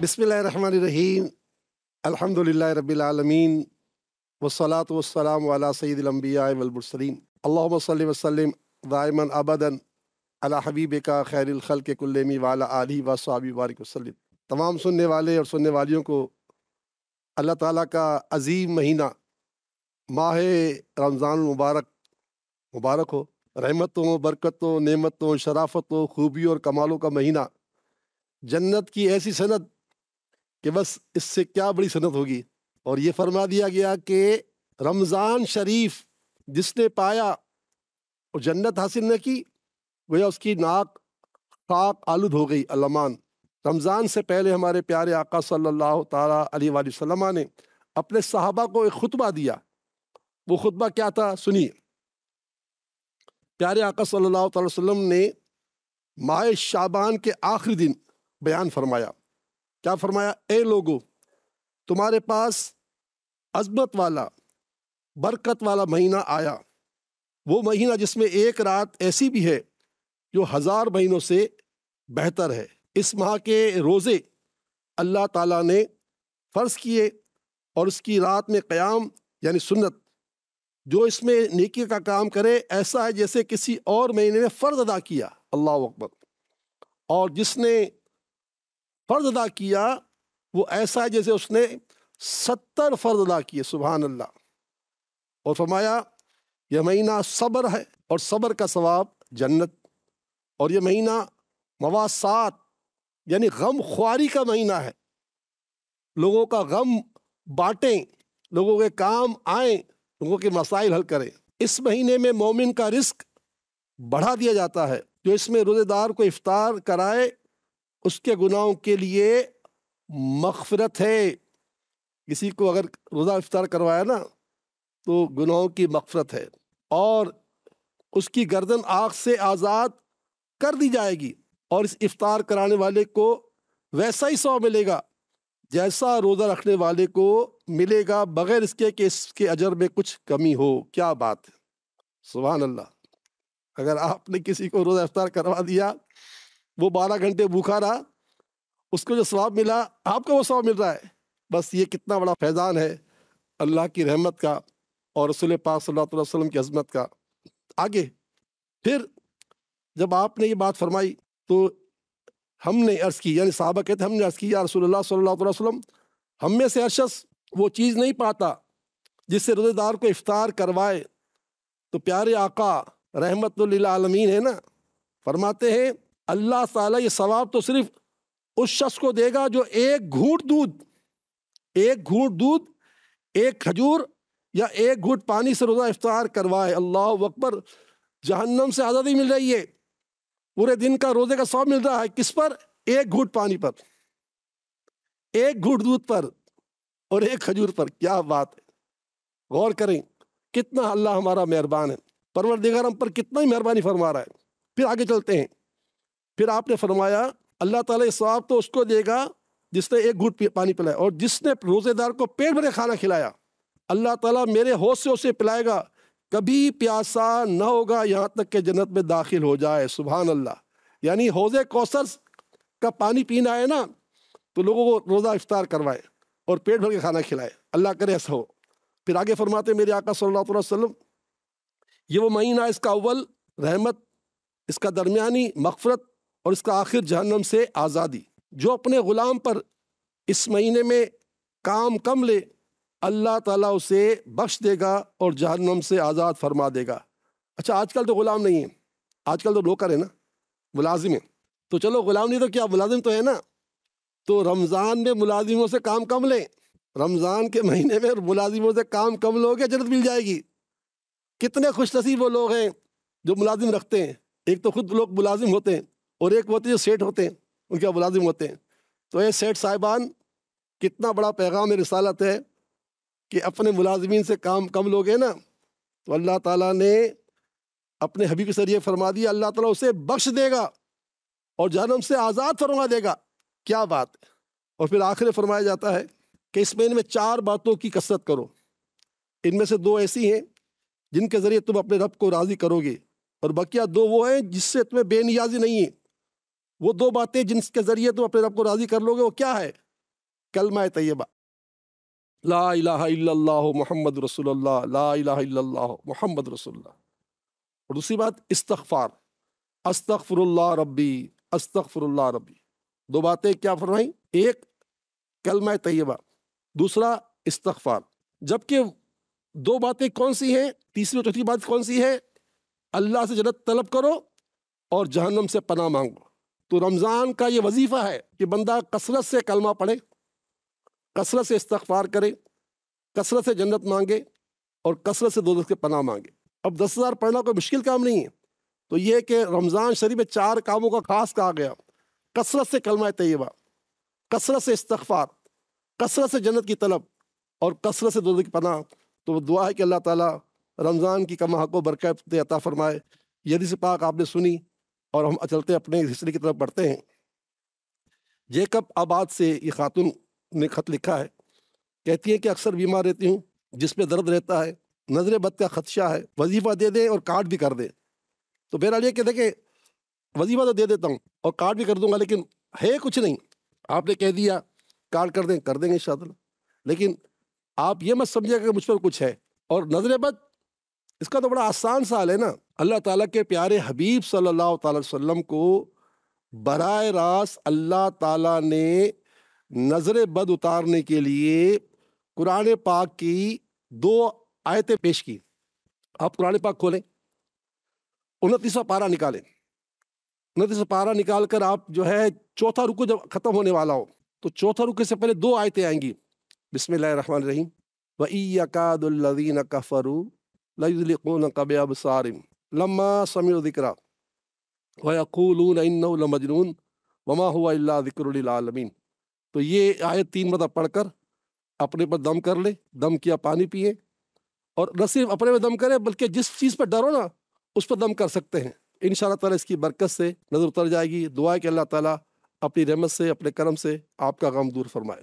बिस्मिल्लाहिर्रहमानिर्रहीम अल्हम्दुलिल्लाहि रब्बिल आलमीन वस्सलातु वस्सलामु अला सय्यिदिल अंबिया वल मुरसलीन अल्लाहुम्मा सल्लि व सल्लिम दाइमन अबदन अला हबीबिका खैरिल खल्क़ि कुल्लिहिम व अला आलिहि व अस्हाबिहि बारिक वसल्लिम। तमाम सुनने वाले और सुनने वालियों को अल्लाह ताला का अजीम महीना माह रमज़ान मुबारक हो। रहमतों, बरकतों, नेमतों, शराफतों, खूबियों और कमालों का महीना, जन्नत की ऐसी सनत कि बस इससे क्या बड़ी सनत होगी। और ये फरमा दिया गया कि रमज़ान शरीफ जिसने पाया और जन्नत हासिल न की, गोया उसकी नाक खाक आलूद हो गई। अल्लामान रमज़ान से पहले हमारे प्यारे आका सल्लल्लाहु ताला अलैहि वसल्लम ने अपने सहाबा को एक खुतबा दिया। वो खुतबा क्या था, सुनिए। प्यारे आका सल्लल्लाहु ताला अलैहि वसल्लम ने माह शाबान के आखिरी दिन बयान फरमाया। क्या फरमाया? ए लोगो, तुम्हारे पास अज़मत वाला बरकत वाला महीना आया, वो महीना जिसमें एक रात ऐसी भी है जो 1000 महीनों से बेहतर है। इस माह के रोज़े अल्लाह ताला ने फ़र्ज़ किए और उसकी रात में क़याम यानी सुन्नत, जो इसमें नेकी का काम करे ऐसा है जैसे किसी और महीने में फ़र्ज़ अदा किया। अल्लाहु अकबर। और जिसने फ़र्ज़ अदा किया वो ऐसा है जैसे उसने 70 फ़र्ज़ अदा किए। सुभान अल्लाह। और फरमाया यह महीना सब्र है और सब्र का सवाब जन्नत। और यह महीना मवासात यानी गम ख्वारी का महीना है। लोगों का गम बांटें, लोगों के काम आए, लोगों के मसाइल हल करें। इस महीने में मोमिन का रिस्क बढ़ा दिया जाता है। जो इसमें रोज़ेदार को इफ्तार कराए उसके गुनाहों के लिए मग़फ़िरत है। किसी को अगर रोज़ा इफ्तार करवाया ना तो गुनाहों की मग़फ़िरत है और उसकी गर्दन आग से आज़ाद कर दी जाएगी। और इस इफ्तार कराने वाले को वैसा ही सवाब मिलेगा जैसा रोज़ा रखने वाले को मिलेगा, बगैर इसके कि इसके अजर में कुछ कमी हो। क्या बात है, सुभान अल्लाह। अगर आपने किसी को रोज़ा इफ्तार करवा दिया, वो 12 घंटे भूखा रहा, उसको जो सवाब मिला आपको वो सवाब मिल रहा है। बस ये कितना बड़ा फैज़ान है अल्लाह की रहमत का और रसूल पाक सल्लल्लाहु अलैहि वसल्लम की अज़मत का। आगे फिर जब आपने ये बात फरमाई तो हमने अर्ज़ की, यानी सहाबा कहते हमने अर्ज़ की, या रसूलुल्लाह सल्लल्लाहु अलैहि वसल्लम, हम में से हर शख्स वो चीज़ नहीं पाता जिससे रोज़ेदार को इफ्तार करवाए। तो प्यारे आका रहमतुल लिल आलमीन है ना, फरमाते हैं अल्लाह ताला ये सवाब तो सिर्फ उस शख्स को देगा जो एक घूंट दूध, एक खजूर या एक घूंट पानी से रोज़ा इफ्तार करवाए। अल्लाहु अकबर। जहन्नम से आज़ादी मिल रही है, पूरे दिन का रोज़े का सवाब मिल रहा है। किस पर? एक घूंट पानी पर, एक घूंट दूध पर और एक खजूर पर। क्या बात है, गौर करें कितना अल्लाह हमारा मेहरबान है। परवरदिगार हम पर कितना ही मेहरबानी फरमा रहा है। फिर आगे चलते हैं। फिर आपने फरमाया अल्लाह ताला इस सवाब तो उसको देगा जिसने एक घूंट पानी पिलाया, और जिसने रोज़ेदार को पेट भरे खाना खिलाया अल्लाह ताला मेरे हौज से उसे पिलाएगा, कभी प्यासा न होगा यहाँ तक कि जन्नत में दाखिल हो जाए। सुभान अल्लाह। यानी हौज़े कौसर का पानी पीना है ना, तो लोगों को रोज़ा इफ्तार करवाए और पेट भर के खाना खिलाए। अल्लाह करे ऐसा हो। फिर आगे फरमाते मेरे आका सल्लल्लाहु अलैहि वसल्लम, ये वो महीना, इसका अव्वल रहमत, इसका दरमियानी मग़फ़िरत और इसका आखिर जहन्नम से आज़ादी। जो अपने ग़ुलाम पर इस महीने में काम कम ले अल्लाह ताला उसे बख्श देगा और जहन्नम से आज़ाद फरमा देगा। अच्छा, आजकल तो ग़ुलाम नहीं है, आजकल तो नौकर है ना, मुलाजिम है। तो चलो ग़ुलाम नहीं तो क्या, मुलाजिम तो है ना। तो रमज़ान में मुलाजिमों से काम कम लें। रमज़ान के महीने में मुलाजिमों से काम कम लोगे, जन्नत मिल जाएगी। कितने खुशनसीब वो लोग हैं जो मुलाजिम रखते हैं। एक तो खुद लोग मुलाजिम होते हैं और एक होते हैं जो सेठ होते हैं, उनके मुलाजिम होते हैं। तो ये सेठ साहिबान, कितना बड़ा पैगाम रिसालत है कि अपने मुलाजिमीन से काम कम लोगे ना, तो अल्लाह ताला ने अपने हबीब के ज़रिए फरमा दिया, अल्लाह ताला उसे बख्श देगा और जहन्नम से आज़ाद फरमा देगा। क्या बात है। और फिर आखिर में फरमाया जाता है कि इस महीने में 4 बातों की कसरत करो। इनमें से 2 ऐसी हैं जिनके ज़रिए तुम अपने रब को राज़ी करोगे, और बकिया 2 वो हैं जिससे तुम्हें बेनियाजी नहीं है। वो 2 बातें जिनके ज़रिए तुम अपने रब को राज़ी कर लोगे, वो क्या है? کلمہ طیبہ لا الہ الا اللہ محمد رسول اللہ، لا الہ الا اللہ محمد رسول اللہ۔ اور دوسری بات استغفار، استغفر اللہ ربی، استغفر اللہ ربی۔ دو باتیں کیا فرمائیں؟ ایک کلمہ طیبہ، دوسرا استغفار۔ جبکہ دو باتیں کون سی ہیں؟ تیسری اور چوتھی بات کون سی ہے؟ اللہ سے جنت طلب کرو اور جہنم سے پناہ مانگو۔ تو رمضان کا یہ وظیفہ ہے کہ بندہ کثرت سے کلمہ پڑھے، کثرت سے استغفار کرے، کثرت سے جنت مانگے اور کثرت سے دوزخ کے پناہ مانگے۔ اب 10,000 پڑھنا کوئی مشکل کام نہیں ہے، تو یہ کہ رمضان شریف میں 4 کاموں کا خاص کہا گیا: کثرت سے کلمہ طیبہ، کثرت سے استغفار، کثرت سے جنت کی طلب اور کثرت سے دوزخ کی پناہ۔ تو دعا ہے کہ اللہ تعالیٰ رمضان کی کما حق و برکت عطا فرمائے۔ یہ حدیث پاک آپ نے سنی اور ہم چلتے اپنے ہسٹری کی طرف بڑھتے ہیں۔ جیکب آباد سے یہ خاتون نے خط لکھا ہے، کہتی ہے کہ اکثر بیمار رہتی ہوں، جس پہ درد رہتا ہے، نظر بد کا خدشہ ہے، وظیفہ دے دیں اور کارڈ بھی کر دیں۔ تو بہرحال یہ کہ دیکھیں، وظیفہ تو دے دیتا ہوں اور کارڈ بھی کر دوں گا، لیکن ہے کچھ نہیں۔ آپ نے کہہ دیا کارڈ کر دیں گے انشاءاللہ، لیکن آپ یہ مت سمجھے کہ مجھ پر کچھ ہے۔ اور نظر بد، اس کا تو بڑا آسان سوال ہے نا۔ اللہ تعالیٰ کے پیارے حبیب صلی اللہ تعالی وسلم کو براہ راست اللہ تعالیٰ نے نظر بد اتارنے کے لیے قرآن پاک کی 2 آیتیں پیش کی۔ آپ قرآن پاک کھولیں، 29واں پارہ نکالیں، 29واں پارہ نکال کر آپ جو ہے چوتھا رکوع جب ختم ہونے والا ہو تو چوتھا رکوع سے پہلے 2 آیتیں آئیں گی۔ بسم اللہ الرحمن الرحیم، وَإِن يَكَادُ الَّذِينَ كَفَرُوا لَيُزْلِقُونَكَ بِأَبْصَارِهِمْ لَمَّا سَمِعُوا الذِّكْرَ وَيَقُولُونَ إِنَّهُ لَمَجْنُونٌ وَمَا هُوَ إِلَّا ذِكْرٌ لِلْعَالَمِينَ۔ تو یہ آیت 3 مرتبہ پڑھ کر اپنے پر دم کر لیں، دم کیا پانی پیئے، اور نہ صرف اپنے پر دم کریں بلکہ جس چیز پر ڈرو نا اس پر دم کر سکتے ہیں۔ انشاءاللہ تعالیٰ اس کی برکت سے نظر اتر جائے گی۔ دعا ہے کہ اللہ تعالیٰ اپنی رحمت سے، اپنے کرم سے آپ کا غم دور فرمائے۔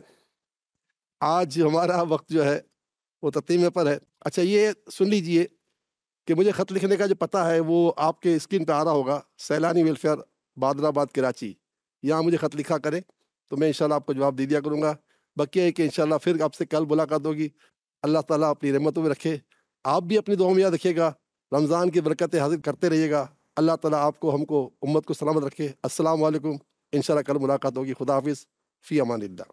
آج ہمارا وقت جو ہے وہ تتیمے پر ہے۔ اچھا یہ سن لیجئے کہ مجھے خط لکھنے کا جو پتہ ہے وہ آپ کے اسکرین پہ آ رہا ہوگا، سیلانی ویلفیئر، بادر آباد، کراچی۔ یہاں مجھے خط لکھا کریں تو میں انشاءاللہ آپ کو جواب دے دیا کروں گا۔ باقی ہے کہ انشاءاللہ پھر آپ سے کل ملاقات ہوگی۔ اللہ تعالیٰ اپنی رحمتوں میں رکھے، آپ بھی اپنی دعاؤں میں یاد رکھیے گا، رمضان کی برکتیں حاصل کرتے رہیے گا۔ اللہ تعالیٰ آپ کو، ہم کو، امت کو سلامت رکھے۔ السلام علیکم، انشاءاللہ کل ملاقات ہوگی۔ خدا حافظ، فی امان اللہ۔